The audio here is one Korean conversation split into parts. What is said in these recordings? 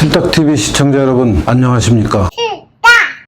칠딱TV 시청자 여러분 안녕하십니까.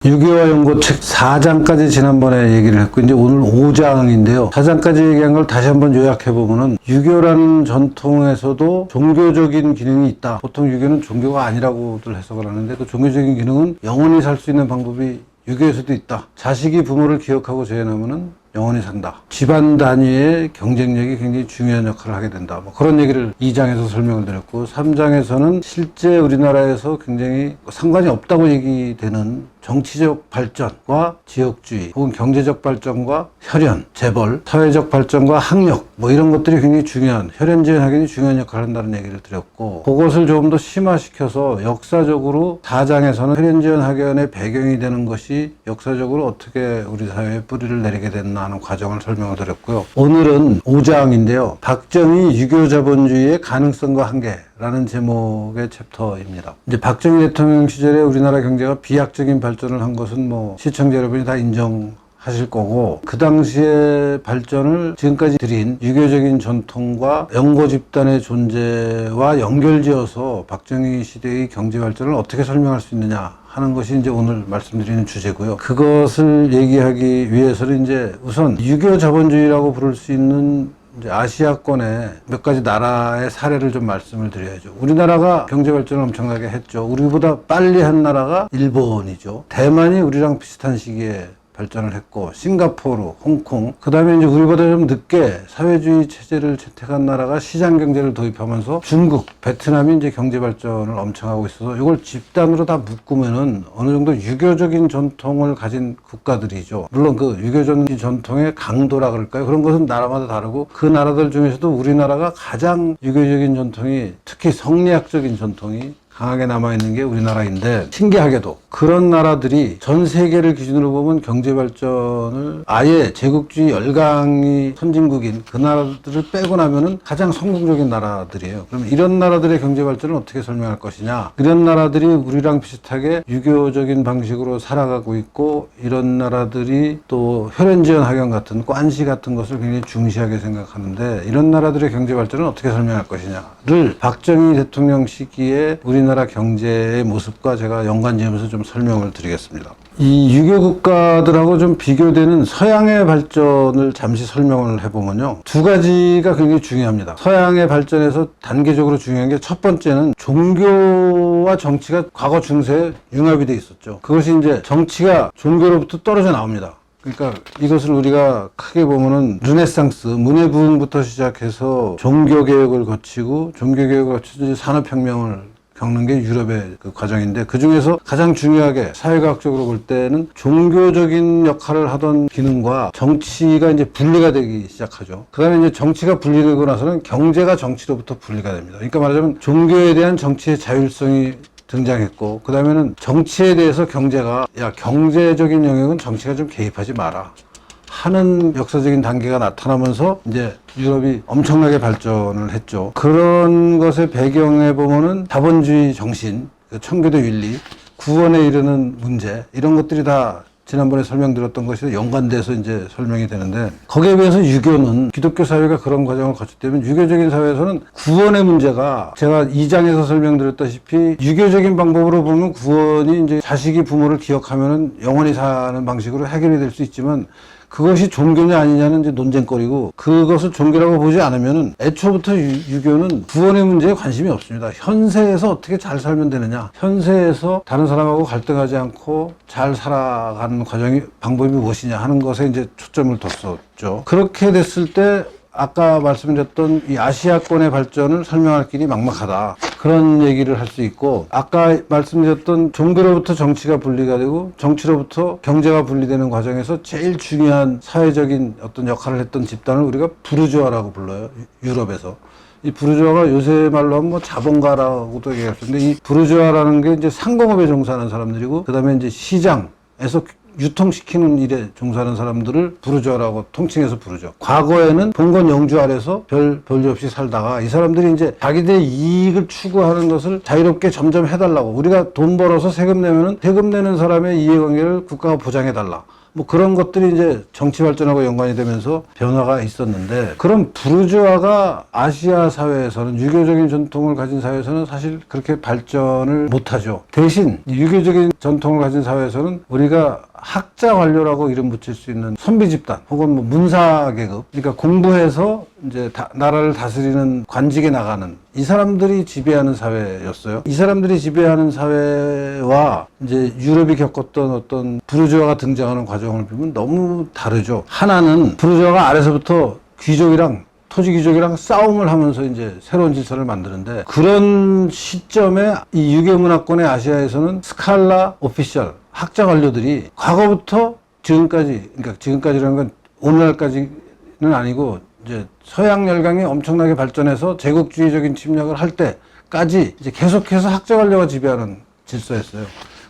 6.25 연고책 4장까지 지난번에 얘기를 했고 이제 오늘 5장인데요 4장까지 얘기한 걸 다시 한번 요약해보면은 6.25라는 전통에서도 종교적인 기능이 있다. 보통 유교는 종교가 아니라고들 해석을 하는데 그 종교적인 기능은 영원히 살 수 있는 방법이 유교에서도 있다. 자식이 부모를 기억하고 재현하면은 영원히 산다. 집안 단위의 경쟁력이 굉장히 중요한 역할을 하게 된다. 뭐 그런 얘기를 2장에서 설명을 드렸고 3장에서는 실제 우리나라에서 굉장히 상관이 없다고 얘기되는 정치적 발전과 지역주의 혹은 경제적 발전과 혈연, 재벌, 사회적 발전과 학력 뭐 이런 것들이 굉장히 중요한 혈연지연 학연이 중요한 역할을 한다는 얘기를 드렸고 그것을 조금 더 심화시켜서 역사적으로 4장에서는 혈연지연 학연의 배경이 되는 것이 역사적으로 어떻게 우리 사회에 뿌리를 내리게 됐나 하는 과정을 설명을 드렸고요. 오늘은 5장인데요. 박정희 유교 자본주의의 가능성과 한계라는 제목의 챕터입니다. 이제 박정희 대통령 시절에 우리나라 경제가 비약적인 발전을 한 것은 뭐 시청자 여러분이 다 인정하실 거고 그 당시의 발전을 지금까지 드린 유교적인 전통과 영고 집단의 존재와 연결지어서 박정희 시대의 경제 발전을 어떻게 설명할 수 있느냐 하는 것이 이제 오늘 말씀드리는 주제고요. 그것을 얘기하기 위해서는 이제 우선 유교 자본주의라고 부를 수 있는 이제 아시아권의 몇 가지 나라의 사례를 좀 말씀을 드려야죠. 우리나라가 경제 발전을 엄청나게 했죠. 우리보다 빨리 한 나라가 일본이죠. 대만이 우리랑 비슷한 시기에 발전을 했고 싱가포르, 홍콩 그 다음에 이제 우리보다 좀 늦게 사회주의 체제를 채택한 나라가 시장 경제를 도입하면서 중국, 베트남이 이제 경제 발전을 엄청 하고 있어서 이걸 집단으로 다 묶으면은 어느 정도 유교적인 전통을 가진 국가들이죠. 물론 그 유교적인 전통의 강도라 그럴까요? 그런 것은 나라마다 다르고 그 나라들 중에서도 우리나라가 가장 유교적인 전통이 특히 성리학적인 전통이 강하게 남아있는 게 우리나라인데 신기하게도 그런 나라들이 전 세계를 기준으로 보면 경제 발전을 아예 제국주의 열강이 선진국인 그 나라들을 빼고 나면은 가장 성공적인 나라들이에요. 그럼 이런 나라들의 경제 발전을 어떻게 설명할 것이냐? 이런 나라들이 우리랑 비슷하게 유교적인 방식으로 살아가고 있고 이런 나라들이 또 혈연지연 학연 같은 관시 같은 것을 굉장히 중시하게 생각하는데 이런 나라들의 경제 발전을 어떻게 설명할 것이냐를 박정희 대통령 시기에 우리나라 경제의 모습과 제가 연관지으면서 좀 설명을 드리겠습니다. 이 유교 국가들하고 좀 비교되는 서양의 발전을 잠시 설명을 해보면요. 두 가지가 굉장히 중요합니다. 서양의 발전에서 단계적으로 중요한 게 첫 번째는 종교와 정치가 과거 중세에 융합이 돼 있었죠. 그것이 이제 정치가 종교로부터 떨어져 나옵니다. 그러니까 이것을 우리가 크게 보면은 르네상스, 문예부흥부터 시작해서 종교개혁을 거치고 종교개혁을 거치고 산업혁명을 겪는 게 유럽의 그 과정인데 그 중에서 가장 중요하게 사회과학적으로 볼 때는 종교적인 역할을 하던 기능과 정치가 이제 분리가 되기 시작하죠. 그 다음에 이제 정치가 분리되고 나서는 경제가 정치로부터 분리가 됩니다. 그러니까 말하자면 종교에 대한 정치의 자율성이 등장했고 그 다음에는 정치에 대해서 경제가 경제적인 영역은 정치가 좀 개입하지 마라 하는 역사적인 단계가 나타나면서 이제 유럽이 엄청나게 발전을 했죠. 그런 것의 배경에 보면은 자본주의 정신, 청교도 윤리, 구원에 이르는 문제 이런 것들이 다 지난번에 설명드렸던 것이 연관돼서 이제 설명이 되는데 거기에 비해서 유교는 기독교 사회가 그런 과정을 거쳤다면 유교적인 사회에서는 구원의 문제가 제가 2장에서 설명드렸다시피 유교적인 방법으로 보면 구원이 이제 자식이 부모를 기억하면은 영원히 사는 방식으로 해결이 될 수 있지만 그것이 종교냐 아니냐는 이제 논쟁거리고 그것을 종교라고 보지 않으면은 애초부터 유교는 구원의 문제에 관심이 없습니다. 현세에서 어떻게 잘 살면 되느냐. 현세에서 다른 사람하고 갈등하지 않고 잘 살아가는 과정이 방법이 무엇이냐 하는 것에 이제 초점을 뒀었죠. 그렇게 됐을 때 아까 말씀드렸던 이 아시아권의 발전을 설명할 길이 막막하다. 그런 얘기를 할 수 있고 아까 말씀드렸던 종교로부터 정치가 분리가 되고 정치로부터 경제가 분리되는 과정에서 제일 중요한 사회적인 어떤 역할을 했던 집단을 우리가 부르주아라고 불러요. 유럽에서. 이 부르주아가 요새 말로 하면 뭐 자본가라고도 얘기할 수 있는데 이 부르주아라는 게 이제 상공업에 종사하는 사람들이고 그 다음에 이제 시장에서 유통시키는 일에 종사하는 사람들을 부르주아라고 통칭해서 부르죠. 과거에는 봉건 영주 아래서 별 볼일 없이 살다가 이 사람들이 이제 자기들의 이익을 추구하는 것을 자유롭게 점점 해달라고 우리가 돈 벌어서 세금 내면은 세금 내는 사람의 이해관계를 국가가 보장해달라. 뭐 그런 것들이 이제 정치 발전하고 연관이 되면서 변화가 있었는데, 그런 부르주아가 아시아 사회에서는, 유교적인 전통을 가진 사회에서는 사실 그렇게 발전을 못하죠. 대신 유교적인 전통을 가진 사회에서는 우리가 학자 관료라고 이름 붙일 수 있는 선비 집단 혹은 뭐 문사 계급, 그러니까 공부해서 이제 나라를 다스리는 관직에 나가는 이 사람들이 지배하는 사회였어요. 이 사람들이 지배하는 사회와 이제 유럽이 겪었던 어떤 부르주아가 등장하는 과정을 보면 너무 다르죠. 하나는 부르주아가 아래서부터 귀족이랑 토지 귀족이랑 싸움을 하면서 이제 새로운 질서를 만드는데, 그런 시점에 이 유교 문화권의 아시아에서는 스칼라 오피셜 학자 관료들이 과거부터 지금까지, 그러니까 지금까지라는 건 오늘날까지는 아니고 이제 서양 열강이 엄청나게 발전해서 제국주의적인 침략을 할 때까지 이제 계속해서 학자 관료가 지배하는 질서였어요.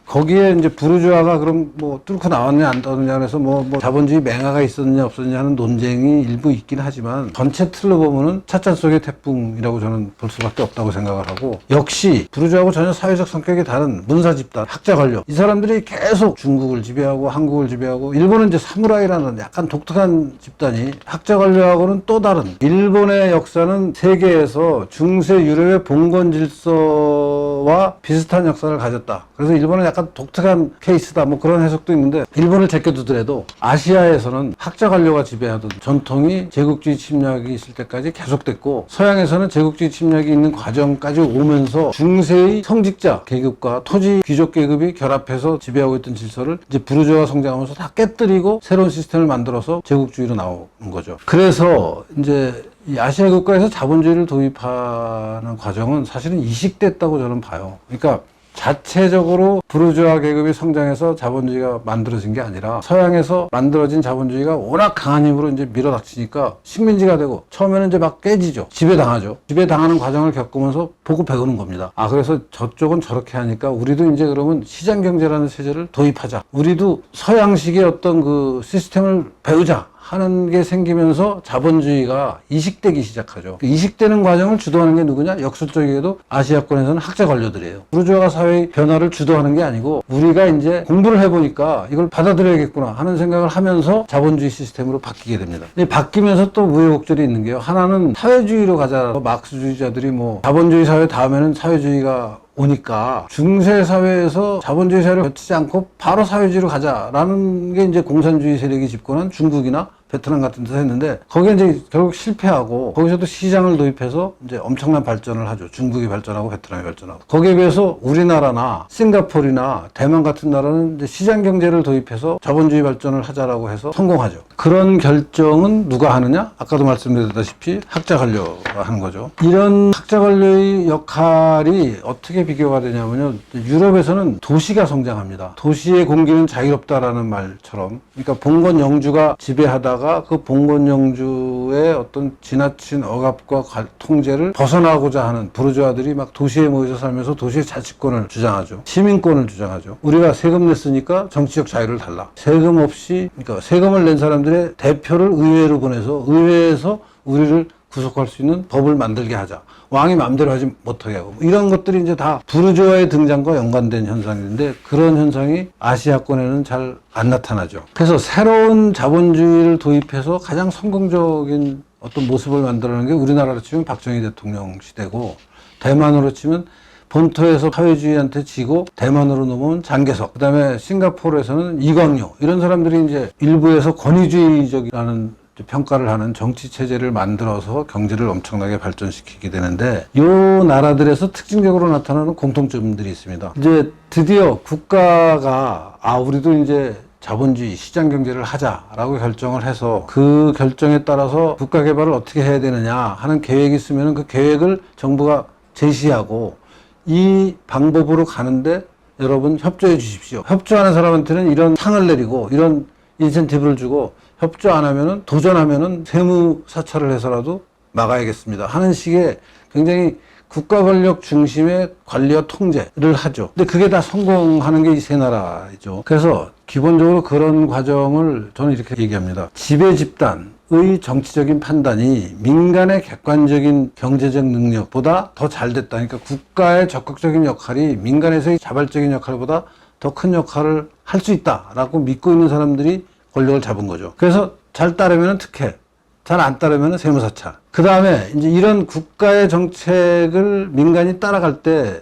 거기에 이제 부르주아가 그럼 뭐 뚫고 나왔냐 안 나왔냐 그래서 뭐 자본주의 맹아가 있었느냐 없었느냐 하는 논쟁이 일부 있긴 하지만, 전체 틀로 보면은 찻잔 속의 태풍이라고 저는 볼 수밖에 없다고 생각을 하고, 역시 부르주아하고 전혀 사회적 성격이 다른 문사 집단, 학자 관료, 이 사람들이 계속 중국을 지배하고 한국을 지배하고, 일본은 이제 사무라이라는 약간 독특한 집단이, 학자 관료하고는 또 다른, 일본의 역사는 세계에서 중세 유럽의 봉건 질서와 비슷한 역사를 가졌다. 그래서 일본은 약간 독특한 케이스다, 뭐 그런 해석도 있는데, 일본을 제껴두더라도 아시아에서는 학자 관료가 지배하던 전통이 제국주의 침략이 있을 때까지 계속됐고, 서양에서는 제국주의 침략이 있는 과정까지 오면서 중세의 성직자 계급과 토지 귀족 계급이 결합해서 지배하고 있던 질서를 이제 부르주아가 성장하면서 다 깨뜨리고 새로운 시스템을 만들어서 제국주의로 나오는 거죠. 그래서 이제 이 아시아 국가에서 자본주의를 도입하는 과정은 사실은 이식됐다고 저는 봐요. 그러니까 자체적으로 부르주아 계급이 성장해서 자본주의가 만들어진 게 아니라, 서양에서 만들어진 자본주의가 워낙 강한 힘으로 이제 밀어닥치니까 식민지가 되고, 처음에는 이제 막 깨지죠. 지배당하죠. 지배당하는 과정을 겪으면서 보고 배우는 겁니다. 아, 그래서 저쪽은 저렇게 하니까 우리도 이제 그러면 시장경제라는 체제를 도입하자, 우리도 서양식의 어떤 그 시스템을 배우자 하는 게 생기면서 자본주의가 이식되기 시작하죠. 이식되는 과정을 주도하는 게 누구냐? 역설적이게도 아시아권에서는 학자 관료들이에요. 부르주아가 사회의 변화를 주도하는 게 아니고, 우리가 이제 공부를 해보니까 이걸 받아들여야겠구나 하는 생각을 하면서 자본주의 시스템으로 바뀌게 됩니다. 근데 바뀌면서 또 우여곡절이 있는 게요. 하나는 사회주의로 가자. 마크스주의자들이 뭐 자본주의 사회 다음에는 사회주의가 오니까 중세 사회에서 자본주의 사회를 거치지 않고 바로 사회주의로 가자라는 게 이제 공산주의 세력이 집권한 중국이나 베트남 같은 데서 했는데, 거기에 이제 결국 실패하고, 거기서도 시장을 도입해서 이제 엄청난 발전을 하죠. 중국이 발전하고 베트남이 발전하고. 거기에 비해서 우리나라나 싱가포르나 대만 같은 나라는 이제 시장 경제를 도입해서 자본주의 발전을 하자라고 해서 성공하죠. 그런 결정은 누가 하느냐? 아까도 말씀드렸다시피 학자 관료가 하는 거죠. 이런 학자 관료의 역할이 어떻게 비교가 되냐면요. 유럽에서는 도시가 성장합니다. 도시의 공기는 자유롭다라는 말처럼, 그러니까 봉건 영주가 지배하다가 그 봉건 영주의 어떤 지나친 억압과 통제를 벗어나고자 하는 부르주아들이 막 도시에 모여서 살면서 도시의 자치권을 주장하죠. 시민권을 주장하죠. 우리가 세금 냈으니까 정치적 자유를 달라. 세금 없이, 그러니까 세금을 낸 사람들의 대표를 의회로 보내서 의회에서 우리를 구속할 수 있는 법을 만들게 하자. 왕이 마음대로 하지 못하게 하고, 이런 것들이 이제 다 부르주아의 등장과 연관된 현상인데, 그런 현상이 아시아권에는 잘 안 나타나죠. 그래서 새로운 자본주의를 도입해서 가장 성공적인 어떤 모습을 만들어내는 게 우리나라로 치면 박정희 대통령 시대고, 대만으로 치면 본토에서 사회주의한테 지고 대만으로 넘어온 장개석, 그 다음에 싱가포르에서는 이광요, 이런 사람들이 이제 일부에서 권위주의적이라는 평가를 하는 정치 체제를 만들어서 경제를 엄청나게 발전시키게 되는데, 이 나라들에서 특징적으로 나타나는 공통점들이 있습니다. 이제 드디어 국가가 우리도 이제 자본주의 시장 경제를 하자라고 결정을 해서, 그 결정에 따라서 국가 개발을 어떻게 해야 되느냐 하는 계획이 있으면 그 계획을 정부가 제시하고, 이 방법으로 가는데 여러분 협조해 주십시오. 협조하는 사람한테는 이런 상을 내리고 이런 인센티브를 주고, 협조 안 하면은, 도전하면은 세무 사찰을 해서라도 막아야겠습니다 하는 식의 굉장히 국가 권력 중심의 관리와 통제를 하죠. 근데 그게 다 성공하는 게 이 세 나라이죠. 그래서 기본적으로 그런 과정을 저는 이렇게 얘기합니다. 지배 집단의 정치적인 판단이 민간의 객관적인 경제적 능력보다 더 잘 됐다. 그러니까 국가의 적극적인 역할이 민간에서의 자발적인 역할보다 더 큰 역할을 할 수 있다라고 믿고 있는 사람들이 권력을 잡은 거죠. 그래서 잘 따르면 특혜, 잘 안 따르면 세무사찰. 그 다음에 이제 이런 국가의 정책을 민간이 따라갈 때,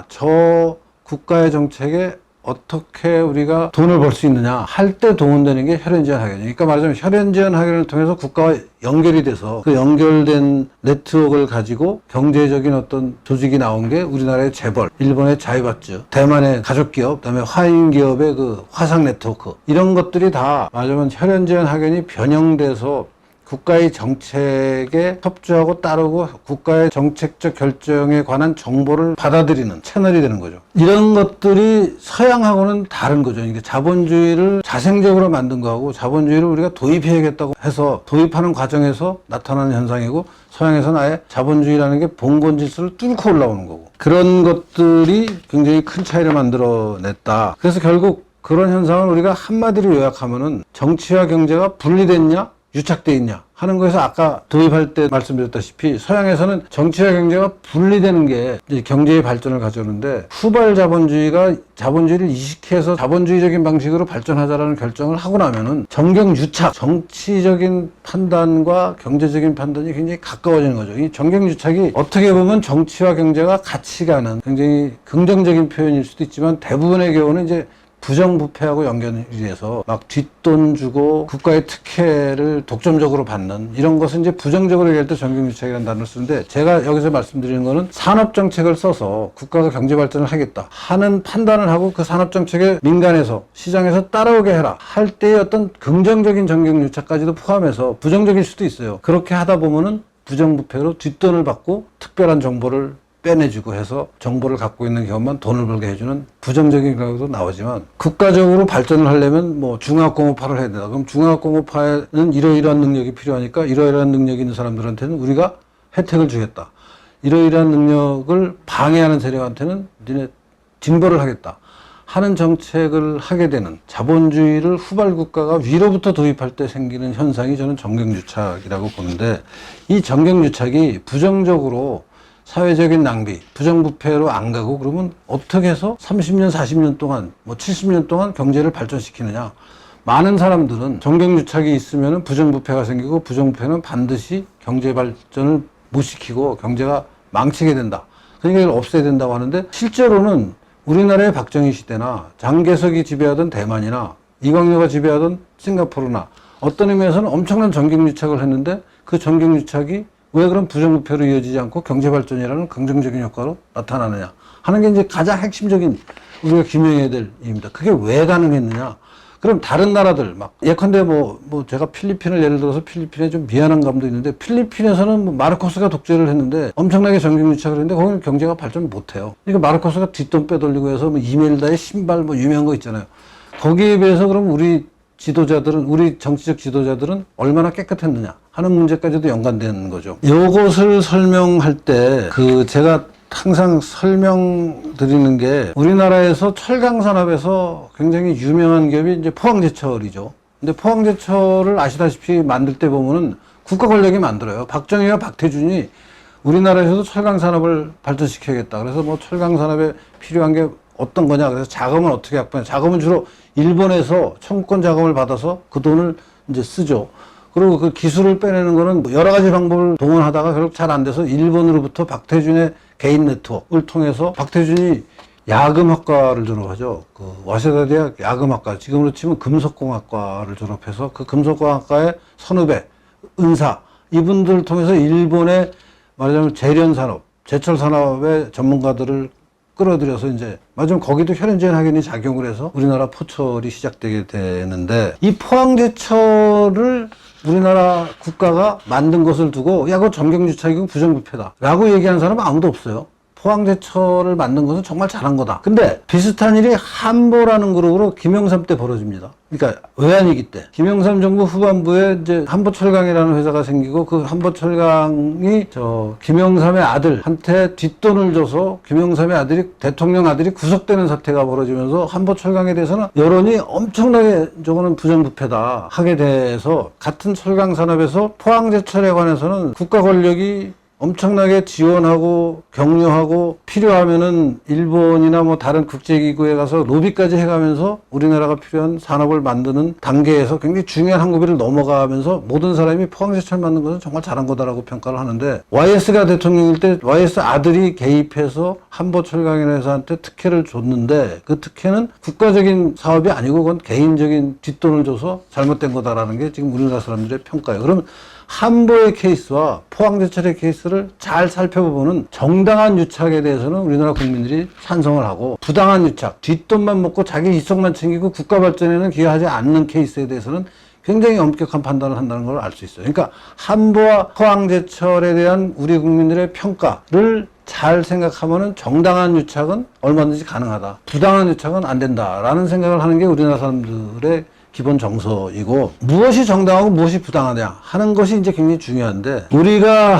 저 국가의 정책에 어떻게 우리가 돈을 벌 수 있느냐 할 때 동원되는 게 혈연지원 학연이에요. 그러니까 말하자면 혈연지원 학연을 통해서 국가와 연결이 돼서 그 연결된 네트워크를 가지고 경제적인 어떤 조직이 나온 게 우리나라의 재벌, 일본의 자이바츠, 대만의 가족기업, 그다음에 화인기업의 그 화상 네트워크, 이런 것들이 다 말하자면 혈연지원 학연이 변형돼서 국가의 정책에 협조하고 따르고 국가의 정책적 결정에 관한 정보를 받아들이는 채널이 되는 거죠. 이런 것들이 서양하고는 다른 거죠. 이게 자본주의를 자생적으로 만든 거하고 자본주의를 우리가 도입해야겠다고 해서 도입하는 과정에서 나타나는 현상이고, 서양에서는 아예 자본주의라는 게 봉건 질서를 뚫고 올라오는 거고, 그런 것들이 굉장히 큰 차이를 만들어냈다. 그래서 결국 그런 현상을 우리가 한마디로 요약하면은 정치와 경제가 분리됐냐 유착돼 있냐 하는 거에서 아까 도입할 때 말씀드렸다시피 서양에서는 정치와 경제가 분리되는 게 이제 경제의 발전을 가져오는데, 후발 자본주의가 자본주의를 이식해서 자본주의적인 방식으로 발전하자라는 결정을 하고 나면은 정경유착, 정치적인 판단과 경제적인 판단이 굉장히 가까워지는 거죠. 이 정경유착이 어떻게 보면 정치와 경제가 같이 가는 굉장히 긍정적인 표현일 수도 있지만, 대부분의 경우는 이제 부정부패하고 연결이 돼서 막 뒷돈 주고 국가의 특혜를 독점적으로 받는 이런 것은 이제 부정적으로 얘기할 때 정경유착이라는 단어를 쓰는데, 제가 여기서 말씀드리는 거는 산업정책을 써서 국가가 경제발전을 하겠다 하는 판단을 하고 그 산업정책에 민간에서 시장에서 따라오게 해라 할 때의 어떤 긍정적인 정경유착까지도 포함해서 부정적일 수도 있어요. 그렇게 하다 보면은 부정부패로 뒷돈을 받고 특별한 정보를 빼내주고 해서 정보를 갖고 있는 기업만 돈을 벌게 해주는 부정적인 경우도 나오지만, 국가적으로 발전을 하려면 뭐 중화학공업화를 해야 된다. 그럼 중화학공업화에는 이러이러한 능력이 필요하니까 이러이러한 능력이 있는 사람들한테는 우리가 혜택을 주겠다. 이러이러한 능력을 방해하는 세력한테는 니네 징벌을 하겠다 하는 정책을 하게 되는, 자본주의를 후발 국가가 위로부터 도입할 때 생기는 현상이 저는 정경유착이라고 보는데, 이 정경유착이 부정적으로 사회적인 낭비, 부정부패로 안 가고 그러면 어떻게 해서 30년, 40년 동안, 뭐 70년 동안 경제를 발전시키느냐. 많은 사람들은 정경유착이 있으면 부정부패가 생기고, 부정부패는 반드시 경제 발전을 못 시키고 경제가 망치게 된다. 그러니까 이걸 없애야 된다고 하는데, 실제로는 우리나라의 박정희 시대나 장개석이 지배하던 대만이나 이광료가 지배하던 싱가포르나 어떤 의미에서는 엄청난 정경유착을 했는데, 그 정경유착이 왜 그런 부정부패로 이어지지 않고 경제발전이라는 긍정적인 효과로 나타나느냐 하는 게 이제 가장 핵심적인 우리가 규명해야 될 일입니다. 그게 왜 가능했느냐. 그럼 다른 나라들, 막, 예컨대 제가 필리핀을 예를 들어서, 필리핀에 좀 미안한 감도 있는데, 필리핀에서는 뭐 마르코스가 독재를 했는데 엄청나게 정경유착을 했는데 거기는 경제가 발전 못해요. 그러니까 마르코스가 뒷돈 빼돌리고 해서 뭐 이멜다의 신발 뭐 유명한 거 있잖아요. 거기에 비해서 그럼 우리 정치적 지도자들은 얼마나 깨끗했느냐 하는 문제까지도 연관되는 거죠. 이것을 설명할 때 제가 항상 설명드리는 게, 우리나라에서 철강 산업에서 굉장히 유명한 기업이 이제 포항제철이죠. 근데 포항제철을 아시다시피 만들 때 보면은 국가 권력이 만들어요. 박정희와 박태준이 우리나라에서도 철강 산업을 발전시켜야겠다. 그래서 뭐 철강 산업에 필요한 게 어떤 거냐. 그래서 자금은 어떻게 확보하냐. 자금은 주로 일본에서 청구권 자금을 받아서 그 돈을 이제 쓰죠. 그리고 그 기술을 빼내는 거는 여러 가지 방법을 동원하다가 결국 잘 안 돼서 일본으로부터 박태준의 개인 네트워크를 통해서, 박태준이 야금학과를 졸업하죠. 그 와세다 대학 야금학과, 지금으로 치면 금속공학과를 졸업해서 그 금속공학과의 선후배, 은사, 이분들을 통해서 일본의 말하자면 제련산업, 제철산업의 전문가들을 끌어들여서 이제 맞으면 거기도 혈연지원 학연이 작용을 해서 우리나라 포철이 시작되게 되는데, 이 포항제철을 우리나라 국가가 만든 것을 두고 야, 그거 정경유착이고 부정부패다 라고 얘기하는 사람은 아무도 없어요. 포항제철을 만든 것은 정말 잘한 거다. 근데 비슷한 일이 한보라는 그룹으로 김영삼 때 벌어집니다. 그러니까 외환위기 때 김영삼 정부 후반부에 이제 한보철강이라는 회사가 생기고, 그 한보철강이 김영삼의 아들한테 뒷돈을 줘서 김영삼의 아들이, 대통령 아들이 구속되는 사태가 벌어지면서 한보철강에 대해서는 여론이 엄청나게 저거는 부정부패다 하게 돼서, 같은 철강 산업에서 포항제철에 관해서는 국가 권력이 엄청나게 지원하고 격려하고 필요하면은 일본이나 뭐 다른 국제기구에 가서 로비까지 해가면서 우리나라가 필요한 산업을 만드는 단계에서 굉장히 중요한 한 고비를 넘어가면서 모든 사람이 포항제철 만든 것은 정말 잘한 거다라고 평가를 하는데, YS가 대통령일 때 YS 아들이 개입해서 한보철강이라는 회사한테 특혜를 줬는데 그 특혜는 국가적인 사업이 아니고 그건 개인적인 뒷돈을 줘서 잘못된 거다라는 게 지금 우리나라 사람들의 평가예요. 그러면 한보의 케이스와 포항제철의 케이스를 잘 살펴보면 정당한 유착에 대해서는 우리나라 국민들이 찬성을 하고, 부당한 유착, 뒷돈만 먹고 자기 이속만 챙기고 국가 발전에는 기여하지 않는 케이스에 대해서는 굉장히 엄격한 판단을 한다는 걸 알 수 있어요. 그러니까 한보와 포항제철에 대한 우리 국민들의 평가를 잘 생각하면은 정당한 유착은 얼마든지 가능하다, 부당한 유착은 안 된다라는 생각을 하는 게 우리나라 사람들의 기본 정서이고, 무엇이 정당하고 무엇이 부당하냐 하는 것이 이제 굉장히 중요한데, 우리가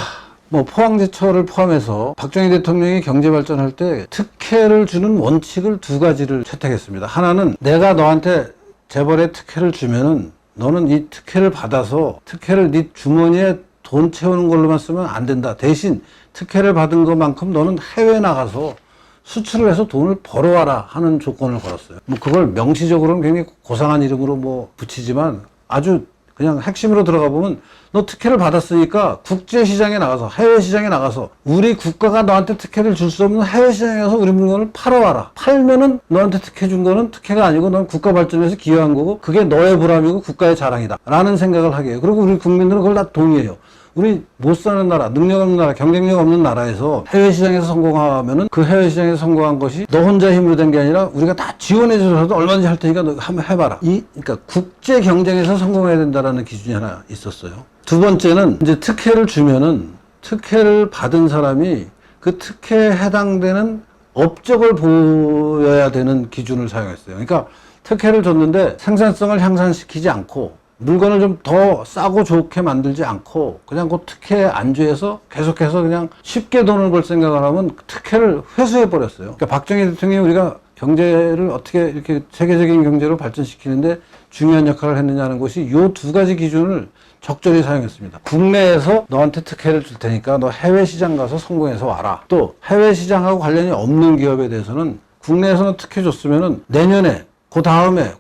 뭐 포항제철을 포함해서 박정희 대통령이 경제 발전할 때 특혜를 주는 원칙을 두 가지를 채택했습니다. 하나는 내가 너한테 재벌에 특혜를 주면은 너는 이 특혜를 받아서 특혜를 네 주머니에 돈 채우는 걸로만 쓰면 안 된다. 대신 특혜를 받은 것만큼 너는 해외 나가서 수출을 해서 돈을 벌어와라 하는 조건을 걸었어요. 뭐 그걸 명시적으로는 굉장히 고상한 이름으로 뭐 붙이지만, 아주 그냥 핵심으로 들어가 보면 너 특혜를 받았으니까 국제시장에 나가서, 해외시장에 나가서 우리 국가가 너한테 특혜를 줄 수 없는 해외시장에 가서 우리 물건을 팔아와라. 팔면은 너한테 특혜 준 거는 특혜가 아니고 넌 국가 발전에서 기여한 거고 그게 너의 보람이고 국가의 자랑이다 라는 생각을 하게 해요. 그리고 우리 국민들은 그걸 다 동의해요. 우리 못 사는 나라, 능력 없는 나라, 경쟁력 없는 나라에서 해외시장에서 성공하면은 그 해외시장에서 성공한 것이 너 혼자 힘으로 된 게 아니라 우리가 다 지원해줘서도 얼마든지 할 테니까 너 한번 해봐라. 그러니까 국제 경쟁에서 성공해야 된다라는 기준이 하나 있었어요. 두 번째는 이제 특혜를 주면은 특혜를 받은 사람이 그 특혜에 해당되는 업적을 보여야 되는 기준을 사용했어요. 그러니까 특혜를 줬는데 생산성을 향상시키지 않고 물건을 좀 더 싸고 좋게 만들지 않고 그냥 그 특혜에 안주해서 계속해서 그냥 쉽게 돈을 벌 생각을 하면 특혜를 회수해 버렸어요. 그러니까 박정희 대통령이 우리가 경제를 어떻게 이렇게 세계적인 경제로 발전시키는데 중요한 역할을 했느냐는 것이 이 두 가지 기준을 적절히 사용했습니다. 국내에서 너한테 특혜를 줄 테니까 너 해외 시장 가서 성공해서 와라. 또 해외 시장하고 관련이 없는 기업에 대해서는 국내에서는 특혜 줬으면은 내년에 그 다음에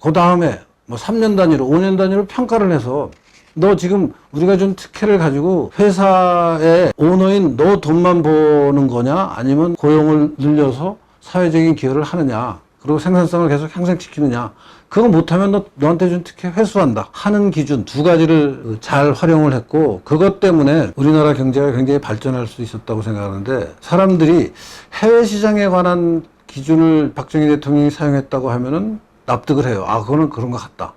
뭐 3년 단위로 5년 단위로 평가를 해서 너 지금 우리가 준 특혜를 가지고 회사의 오너인 너 돈만 버는 거냐, 아니면 고용을 늘려서 사회적인 기여를 하느냐, 그리고 생산성을 계속 향상시키느냐, 그거 못하면 너한테 준 특혜 회수한다 하는 기준 두 가지를 잘 활용을 했고, 그것 때문에 우리나라 경제가 굉장히 발전할 수 있었다고 생각하는데, 사람들이 해외 시장에 관한 기준을 박정희 대통령이 사용했다고 하면은 납득을 해요. 아, 그거는 그런 것 같다.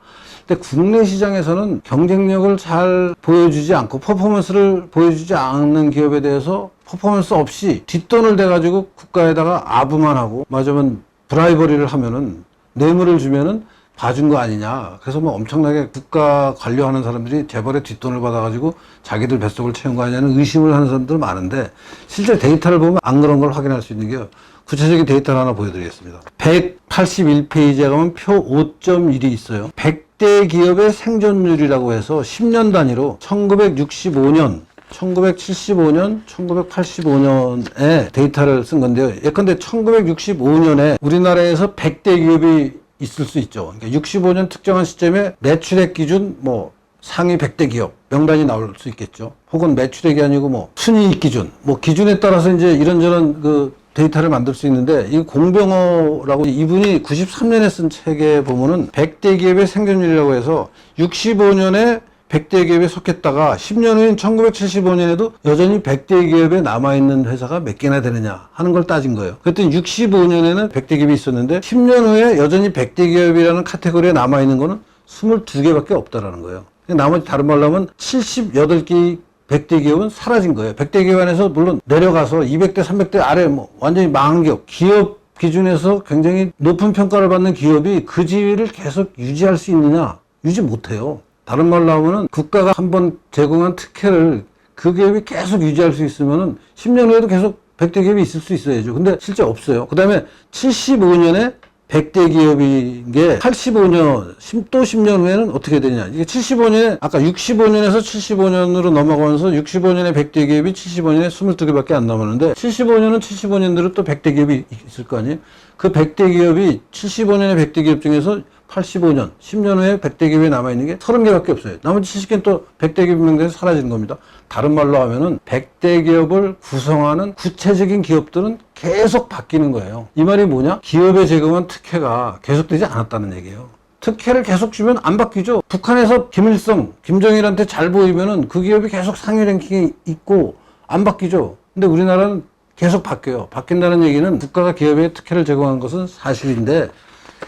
근데 국내 시장에서는 경쟁력을 잘 보여주지 않고 퍼포먼스를 보여주지 않는 기업에 대해서 퍼포먼스 없이 뒷돈을 대가지고 국가에다가 아부만 하고 맞으면 브라이버리를 하면은, 뇌물을 주면은 봐준 거 아니냐. 그래서 뭐 엄청나게 국가 관료하는 사람들이 재벌의 뒷돈을 받아가지고 자기들 뱃속을 채운 거 아니냐는 의심을 하는 사람들 많은데, 실제 데이터를 보면 안 그런 걸 확인할 수 있는 게 구체적인 데이터를 하나 보여드리겠습니다. 181페이지에 가면 표 5.1이 있어요. 100대 기업의 생존율이라고 해서 10년 단위로 1965년, 1975년, 1985년에 데이터를 쓴 건데요. 예컨대 1965년에 우리나라에서 100대 기업이 있을 수 있죠. 그러니까 65년 특정한 시점에 매출액 기준 뭐 상위 100대 기업 명단이 나올 수 있겠죠. 혹은 매출액이 아니고 뭐 순이익 기준, 뭐 기준에 따라서 이제 이런저런 그 데이터를 만들 수 있는데, 이 공병호라고 이분이 93년에 쓴 책에 보면은 100대 기업의 생존율이라고 해서 65년에 100대 기업에 속했다가 10년 후인 1975년에도 여전히 100대 기업에 남아있는 회사가 몇 개나 되느냐 하는 걸 따진 거예요. 그랬더니 65년에는 100대 기업이 있었는데 10년 후에 여전히 100대 기업이라는 카테고리에 남아있는 거는 22개밖에 없다라는 거예요. 나머지 다른 말로 하면 78개 100대 기업은 사라진 거예요. 100대 기업 안에서 물론 내려가서 200대, 300대 아래 뭐 완전히 망한 기업 기준에서 굉장히 높은 평가를 받는 기업이 그 지위를 계속 유지할 수 있느냐? 유지 못해요. 다른 말로 하면은 국가가 한번 제공한 특혜를 그 기업이 계속 유지할 수 있으면은 10년 후에도 계속 100대 기업이 있을 수 있어야죠. 근데 실제 없어요. 그 다음에 75년에 100대 기업인 게 85년, 또 10년 후에는 어떻게 되냐. 이게 75년에, 아까 65년에서 75년으로 넘어가면서 65년에 100대 기업이 75년에 22개밖에 안 남았는데 75년은 75년대로 또 100대 기업이 있을 거 아니에요? 그 100대 기업이 75년에 100대 기업 중에서 85년, 10년 후에 100대 기업이 남아있는 게 30개밖에 없어요. 나머지 70개는 또 100대 기업 명단에서 사라지는 겁니다. 다른 말로 하면은 100대 기업을 구성하는 구체적인 기업들은 계속 바뀌는 거예요. 이 말이 뭐냐? 기업에 제공한 특혜가 계속되지 않았다는 얘기예요. 특혜를 계속 주면 안 바뀌죠. 북한에서 김일성, 김정일한테 잘 보이면은 그 기업이 계속 상위 랭킹에 있고 안 바뀌죠. 근데 우리나라는 계속 바뀌어요. 바뀐다는 얘기는 국가가 기업에 특혜를 제공한 것은 사실인데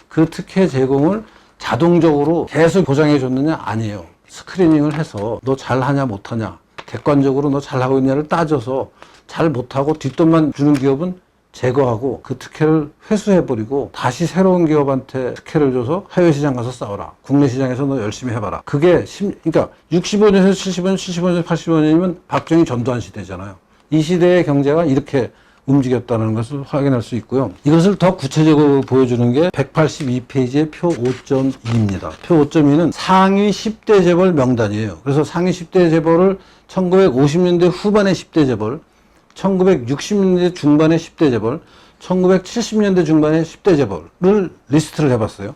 그 특혜 제공을 자동적으로 계속 보장해 줬느냐? 아니에요. 스크리닝을 해서 너 잘하냐 못하냐, 객관적으로 너 잘하고 있냐를 따져서 잘 못하고 뒷돈만 주는 기업은 제거하고 그 특혜를 회수해버리고 다시 새로운 기업한테 특혜를 줘서 해외시장 가서 싸워라. 국내 시장에서 너 열심히 해봐라. 그게 그러니까 65년에서 75년, 75년, 85년이면 박정희 전두환 시대잖아요. 이 시대의 경제가 이렇게 움직였다는 것을 확인할 수 있고요. 이것을 더 구체적으로 보여주는 게 182페이지의 표 5.2입니다. 표 5.2는 상위 10대 재벌 명단이에요. 그래서 상위 10대 재벌을 1950년대 후반의 10대 재벌, 1960년대 중반의 10대 재벌, 1970년대 중반의 10대 재벌을 리스트를 해봤어요.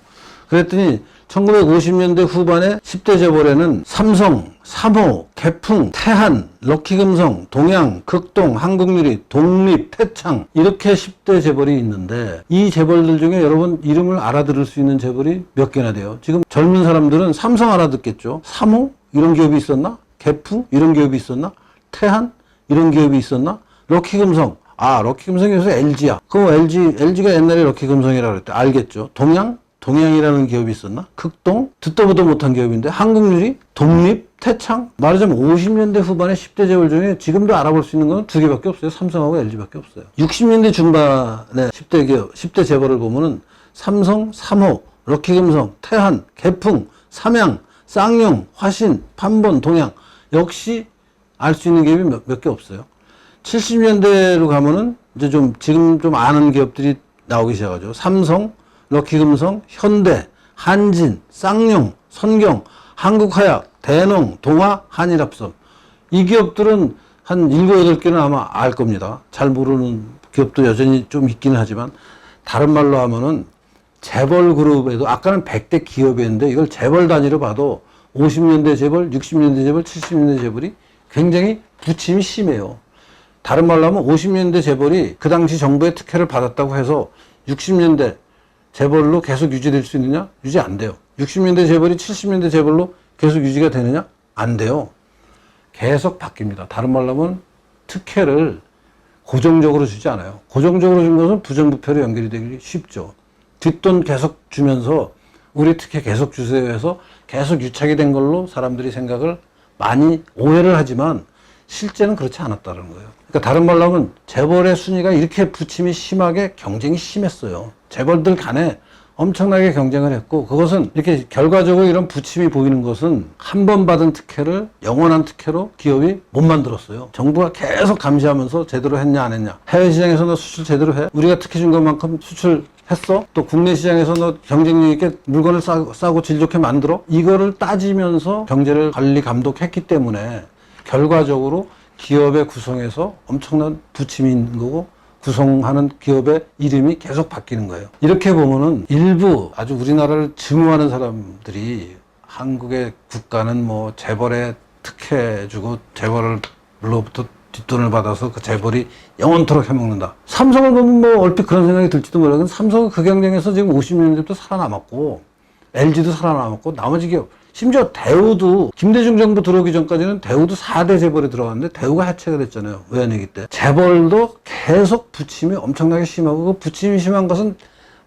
그랬더니 1950년대 후반의 10대 재벌에는 삼성, 삼호, 개풍, 태한, 럭키금성, 동양, 극동, 한국유리, 독립, 태창 이렇게 10대 재벌이 있는데 이 재벌들 중에 여러분 이름을 알아들을 수 있는 재벌이 몇 개나 돼요? 지금 젊은 사람들은 삼성 알아듣겠죠? 삼호? 이런 기업이 있었나? 개풍? 이런 기업이 있었나? 태한? 이런 기업이 있었나? 럭키금성. 아, 럭키금성에서 LG야. 그럼 LG가 옛날에 럭키금성이라고 그랬대. 알겠죠? 동양이라는 기업이 있었나? 극동? 듣도 보도 못한 기업인데 한국유리? 독립? 태창? 말하자면 50년대 후반의 10대 재벌 중에 지금도 알아볼 수 있는 건 두 개밖에 없어요. 삼성하고 LG밖에 없어요. 60년대 중반의 10대 기업, 10대 재벌을 보면은 삼성, 삼호, 럭키금성, 태한, 개풍, 삼양, 쌍용, 화신, 판본, 동양 역시 알 수 있는 기업이 몇 개 없어요. 70년대로 가면은 이제 지금 좀 아는 기업들이 나오기 시작하죠. 삼성, 럭키금성, 현대, 한진, 쌍용, 선경, 한국화약, 대농, 동화, 한일합성. 이 기업들은 한 7, 8개는 아마 알 겁니다. 잘 모르는 기업도 여전히 좀 있기는 하지만 다른 말로 하면은 재벌 그룹에도 아까는 100대 기업이었는데 이걸 재벌 단위로 봐도 50년대 재벌, 60년대 재벌, 70년대 재벌이 굉장히 부침이 심해요. 다른 말로 하면 50년대 재벌이 그 당시 정부의 특혜를 받았다고 해서 60년대 재벌로 계속 유지될 수 있느냐? 유지 안 돼요. 60년대 재벌이 70년대 재벌로 계속 유지가 되느냐? 안 돼요. 계속 바뀝니다. 다른 말로 하면 특혜를 고정적으로 주지 않아요. 고정적으로 준 것은 부정부패로 연결이 되기 쉽죠. 뒷돈 계속 주면서 우리 특혜 계속 주세요 해서 계속 유착이 된 걸로 사람들이 생각을 많이 오해를 하지만 실제는 그렇지 않았다는 거예요. 그러니까 다른 말로 하면 재벌의 순위가 이렇게 부침이 심하게 경쟁이 심했어요. 재벌들 간에 엄청나게 경쟁을 했고 그것은 이렇게 결과적으로 이런 부침이 보이는 것은 한 번 받은 특혜를 영원한 특혜로 기업이 못 만들었어요. 정부가 계속 감시하면서 제대로 했냐 안 했냐. 해외 시장에서 너 수출 제대로 해? 우리가 특혜 준 것만큼 수출했어? 또 국내 시장에서 너 경쟁력 있게 물건을 싸고 질 좋게 만들어? 이거를 따지면서 경제를 관리 감독했기 때문에 결과적으로 기업의 구성에서 엄청난 부침이 있는 거고 구성하는 기업의 이름이 계속 바뀌는 거예요. 이렇게 보면은 일부 아주 우리나라를 증오하는 사람들이 한국의 국가는 뭐 재벌에 특혜 주고 재벌로부터 뒷돈을 받아서 그 재벌이 영원토록 해먹는다. 삼성을 보면 뭐 얼핏 그런 생각이 들지도 몰라요. 삼성은 그 경쟁에서 지금 50년대부터 살아남았고 LG도 살아남았고 나머지 기업 심지어 대우도 김대중 정부 들어오기 전까지는 대우도 4대 재벌에 들어갔는데 대우가 해체가 됐잖아요. 외환위기 때. 재벌도 계속 부침이 엄청나게 심하고 그 부침이 심한 것은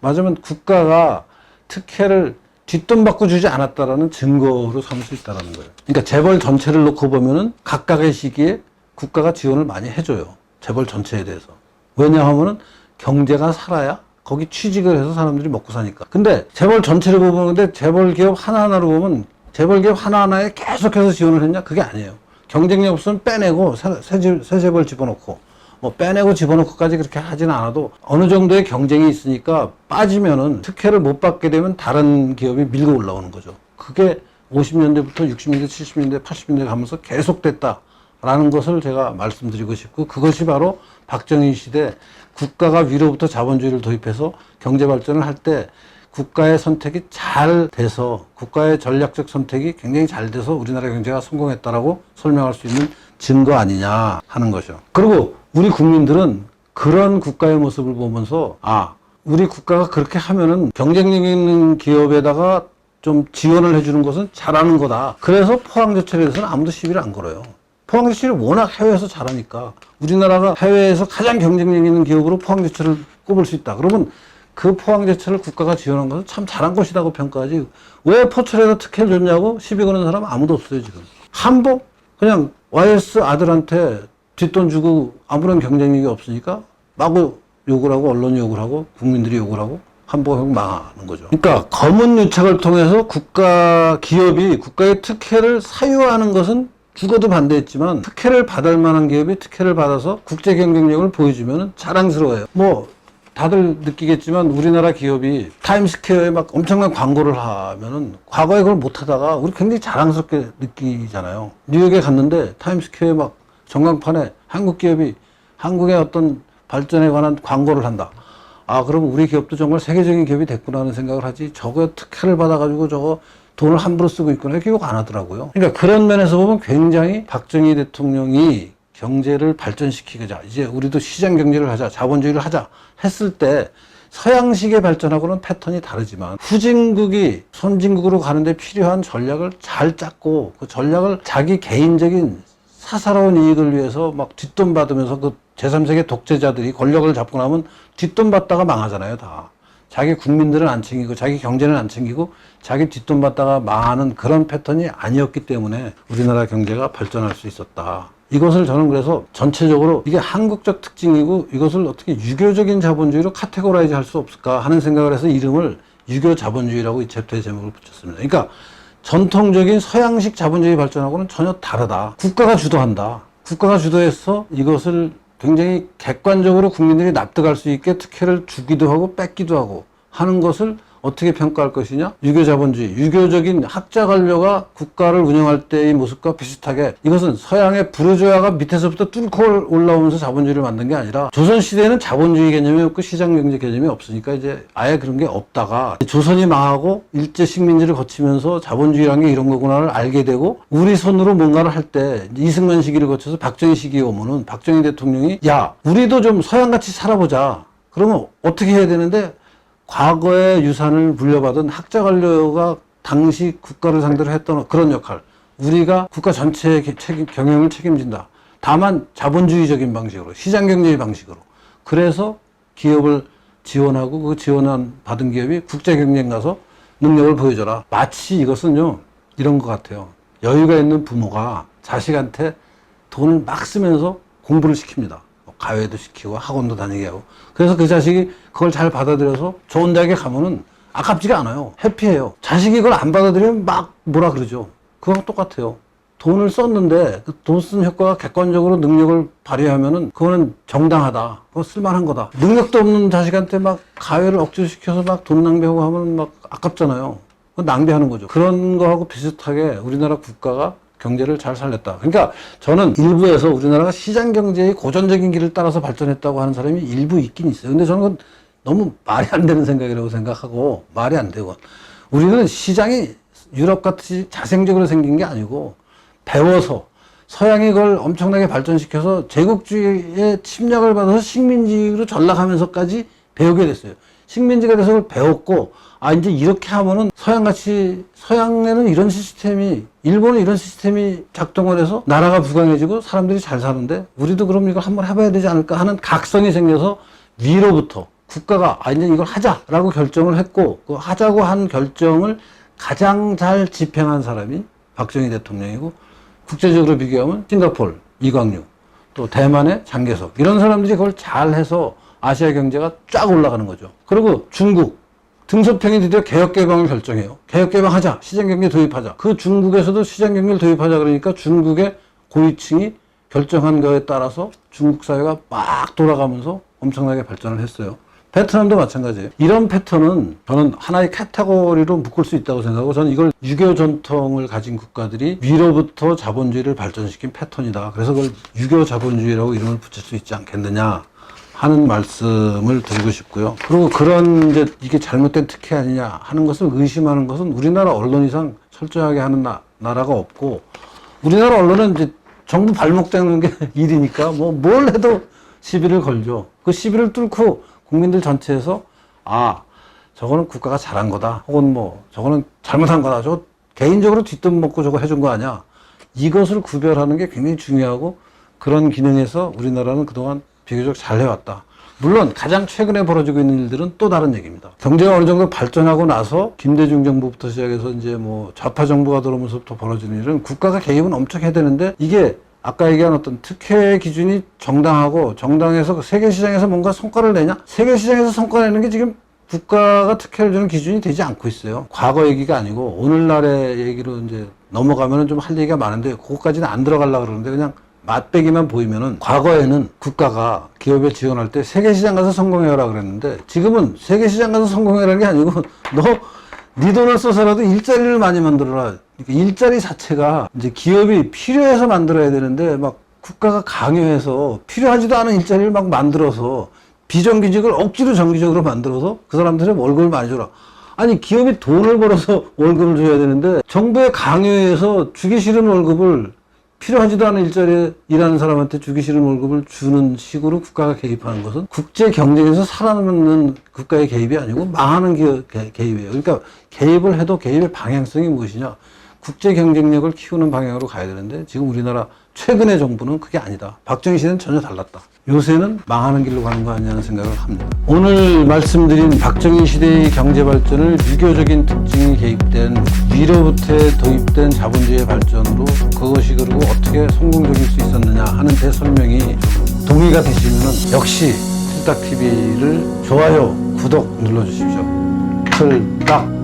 맞으면 국가가 특혜를 뒷돈 받고 주지 않았다라는 증거로 삼을 수 있다는 거예요. 그러니까 재벌 전체를 놓고 보면은 각각의 시기에 국가가 지원을 많이 해줘요. 재벌 전체에 대해서. 왜냐하면은 경제가 살아야 거기 취직을 해서 사람들이 먹고 사니까. 근데 재벌 전체를 보는데 재벌 기업 하나하나로 보면 재벌 기업 하나하나에 계속해서 지원을 했냐? 그게 아니에요. 경쟁력 없으면 빼내고 새 재벌 집어넣고 뭐 빼내고 집어넣고까지 그렇게 하지는 않아도 어느 정도의 경쟁이 있으니까 빠지면은 특혜를 못 받게 되면 다른 기업이 밀고 올라오는 거죠. 그게 50년대부터 60년대, 70년대, 80년대 가면서 계속됐다라는 것을 제가 말씀드리고 싶고, 그것이 바로 박정희 시대 국가가 위로부터 자본주의를 도입해서 경제 발전을 할 때 국가의 선택이 잘 돼서, 국가의 전략적 선택이 굉장히 잘 돼서 우리나라 경제가 성공했다라고 설명할 수 있는 증거 아니냐 하는 거죠. 그리고 우리 국민들은 그런 국가의 모습을 보면서, 아, 우리 국가가 그렇게 하면은 경쟁력 있는 기업에다가 좀 지원을 해주는 것은 잘하는 거다. 그래서 포항제철에 대해서는 아무도 시비를 안 걸어요. 포항제철이 워낙 해외에서 잘하니까, 우리나라가 해외에서 가장 경쟁력 있는 기업으로 포항제철을 꼽을 수 있다. 그러면 그 포항제철을 국가가 지원한 것은 참 잘한 것이라고 평가하지, 왜 포철에다 특혜를 줬냐고 시비 거는 사람 아무도 없어요. 지금 한복 그냥 YS 아들한테 뒷돈 주고 아무런 경쟁력이 없으니까 마구 욕을 하고, 언론이 욕을 하고, 국민들이 욕을 하고, 한복하고 망하는 거죠. 그러니까 검은 유착을 통해서 기업이 국가의 특혜를 사유화하는 것은 죽어도 반대했지만, 특혜를 받을 만한 기업이 특혜를 받아서 국제 경쟁력을 보여주면 자랑스러워요. 뭐 다들 느끼겠지만 우리나라 기업이 타임스퀘어에 막 엄청난 광고를 하면은, 과거에 그걸 못하다가 우리 굉장히 자랑스럽게 느끼잖아요. 뉴욕에 갔는데 타임스퀘어에 막 전광판에 한국 기업이 한국의 어떤 발전에 관한 광고를 한다. 아, 그럼 우리 기업도 정말 세계적인 기업이 됐구나 하는 생각을 하지, 저거 특혜를 받아가지고 저거 돈을 함부로 쓰고 있구나 이렇게 욕 안 하더라고요. 그러니까 그런 면에서 보면 굉장히 박정희 대통령이 경제를 발전시키자, 이제 우리도 시장 경제를 하자, 자본주의를 하자 했을 때 서양식의 발전하고는 패턴이 다르지만, 후진국이 선진국으로 가는데 필요한 전략을 잘 짰고, 그 전략을 자기 개인적인 사사로운 이익을 위해서 막 뒷돈 받으면서, 그 제3세계 독재자들이 권력을 잡고 나면 뒷돈 받다가 망하잖아요. 다 자기 국민들은 안 챙기고, 자기 경제는 안 챙기고, 자기 뒷돈 받다가 망하는 그런 패턴이 아니었기 때문에 우리나라 경제가 발전할 수 있었다. 이것을 저는 그래서 전체적으로 이게 한국적 특징이고, 이것을 어떻게 유교적인 자본주의로 카테고라이즈 할 수 없을까 하는 생각을 해서 이름을 유교 자본주의라고 이 챕터의 제목을 붙였습니다. 그러니까 전통적인 서양식 자본주의 발전하고는 전혀 다르다. 국가가 주도한다. 국가가 주도해서 이것을 굉장히 객관적으로 국민들이 납득할 수 있게 특혜를 주기도 하고 뺏기도 하고 하는 것을 어떻게 평가할 것이냐? 유교 자본주의, 유교적인 학자 관료가 국가를 운영할 때의 모습과 비슷하게, 이것은 서양의 부르주아가 밑에서부터 뚫고 올라오면서 자본주의를 만든 게 아니라, 조선시대에는 자본주의 개념이 없고 시장경제 개념이 없으니까 이제 아예 그런 게 없다가, 조선이 망하고 일제 식민지를 거치면서 자본주의라는 게 이런 거구나를 알게 되고, 우리 손으로 뭔가를 할 때 이승만 시기를 거쳐서 박정희 시기에 오면은 박정희 대통령이, 야, 우리도 좀 서양같이 살아보자. 그러면 어떻게 해야 되는데, 과거의 유산을 물려받은 학자 관료가 당시 국가를 상대로 했던 그런 역할, 우리가 국가 전체의 경영을 책임진다. 다만 자본주의적인 방식으로, 시장경제의 방식으로. 그래서 기업을 지원하고, 그 지원 받은 기업이 국제 경쟁 가서 능력을 보여줘라. 마치 이것은요, 이런 것 같아요. 여유가 있는 부모가 자식한테 돈을 막 쓰면서 공부를 시킵니다. 가외도 시키고 학원도 다니게 하고. 그래서 그 자식이 그걸 잘 받아들여서 좋은 대학에 가면은 아깝지가 않아요. 해피해요. 자식이 그걸 안 받아들이면 막 뭐라 그러죠. 그거랑 똑같아요. 돈을 썼는데 그 돈 쓴 효과가 객관적으로 능력을 발휘하면은 그거는 정당하다. 그거 쓸만한 거다. 능력도 없는 자식한테 막 가외를 억지로 시켜서 막 돈 낭비하고 하면 막 아깝잖아요. 그거 낭비하는 거죠. 그런 거하고 비슷하게 우리나라 국가가 경제를 잘 살렸다. 그러니까 저는 일부에서 우리나라가 시장 경제의 고전적인 길을 따라서 발전했다고 하는 사람이 일부 있긴 있어요. 근데 저는 그건 너무 말이 안 되는 생각이라고 생각하고, 말이 안 되고, 우리는 시장이 유럽같이 자생적으로 생긴 게 아니고, 배워서 서양이 그걸 엄청나게 발전시켜서 제국주의의 침략을 받아서 식민지로 전락하면서까지 배우게 됐어요. 식민지가 돼서 그걸 배웠고, 아, 이제 이렇게 하면은 서양같이, 서양에는 이런 시스템이, 일본은 이런 시스템이 작동을 해서 나라가 부강해지고 사람들이 잘 사는데, 우리도 그럼 이걸 한번 해봐야 되지 않을까 하는 각성이 생겨서 위로부터 국가가, 아, 이제 이걸 하자라고 결정을 했고, 그 하자고 한 결정을 가장 잘 집행한 사람이 박정희 대통령이고, 국제적으로 비교하면 싱가포르, 이광유, 또 대만의 장개석, 이런 사람들이 그걸 잘 해서 아시아 경제가 쫙 올라가는 거죠. 그리고 중국, 등소평이 드디어 개혁개방을 결정해요. 개혁개방하자, 시장경제 도입하자. 그 중국에서도 시장경제를 도입하자 그러니까 중국의 고위층이 결정한 거에 따라서 중국 사회가 막 돌아가면서 엄청나게 발전을 했어요. 베트남도 마찬가지예요. 이런 패턴은 저는 하나의 카테고리로 묶을 수 있다고 생각하고, 저는 이걸 유교 전통을 가진 국가들이 위로부터 자본주의를 발전시킨 패턴이다. 그래서 그걸 유교 자본주의라고 이름을 붙일 수 있지 않겠느냐 하는 말씀을 드리고 싶고요. 그리고 그런 이제 이게 잘못된 특혜 아니냐 하는 것을 의심하는 것은 우리나라 언론 이상 철저하게 하는 나라가 없고, 우리나라 언론은 이제 정부 발목 잡는 게 일이니까 뭘 해도 시비를 걸죠. 그 시비를 뚫고 국민들 전체에서 저거는 국가가 잘한 거다, 혹은 저거는 잘못한 거다, 저거 개인적으로 뒷돈 먹고 저거 해준 거 아니야, 이것을 구별하는 게 굉장히 중요하고, 그런 기능에서 우리나라는 그동안 비교적 잘 해왔다. 물론 가장 최근에 벌어지고 있는 일들은 또 다른 얘기입니다. 경제가 어느 정도 발전하고 나서 김대중 정부부터 시작해서 이제 좌파 정부가 들어오면서부터 벌어지는 일은 국가가 개입은 엄청 해야 되는데, 이게 아까 얘기한 어떤 특혜 기준이 정당하고, 정당해서 세계시장에서 뭔가 성과를 내냐? 세계시장에서 성과 내는 게 지금 국가가 특혜를 주는 기준이 되지 않고 있어요. 과거 얘기가 아니고 오늘날의 얘기로 이제 넘어가면은 좀 할 얘기가 많은데, 그거까지는 안 들어가려고 그러는데, 그냥 맛배기만 보이면은, 과거에는 국가가 기업에 지원할 때 세계시장 가서 성공해라 그랬는데, 지금은 세계시장 가서 성공해라는 게 아니고 네 돈을 써서라도 일자리를 많이 만들어라. 그러니까 일자리 자체가 이제 기업이 필요해서 만들어야 되는데, 막 국가가 강요해서 필요하지도 않은 일자리를 막 만들어서 비정규직을 억지로 정규직으로 만들어서 그 사람들의 월급을 많이 줘라. 아니, 기업이 돈을 벌어서 월급을 줘야 되는데 정부의 강요에서 주기 싫은 월급을, 필요하지도 않은 일자리에 일하는 사람한테 주기 싫은 월급을 주는 식으로 국가가 개입하는 것은 국제 경쟁에서 살아남는 국가의 개입이 아니고 망하는 개입이에요. 그러니까 개입을 해도 개입의 방향성이 무엇이냐? 국제 경쟁력을 키우는 방향으로 가야 되는데, 지금 우리나라 최근의 정부는 그게 아니다. 박정희 시대는 전혀 달랐다. 요새는 망하는 길로 가는 거 아니냐는 생각을 합니다. 오늘 말씀드린 박정희 시대의 경제 발전을 유교적인 특징이 개입된, 위로부터 도입된 자본주의의 발전으로 그것이 그리고 어떻게 성공적일 수 있었느냐 하는 제 설명이 좀 동의가 되시면은 역시 틀딱TV를 좋아요, 구독 눌러주십시오. 틀딱.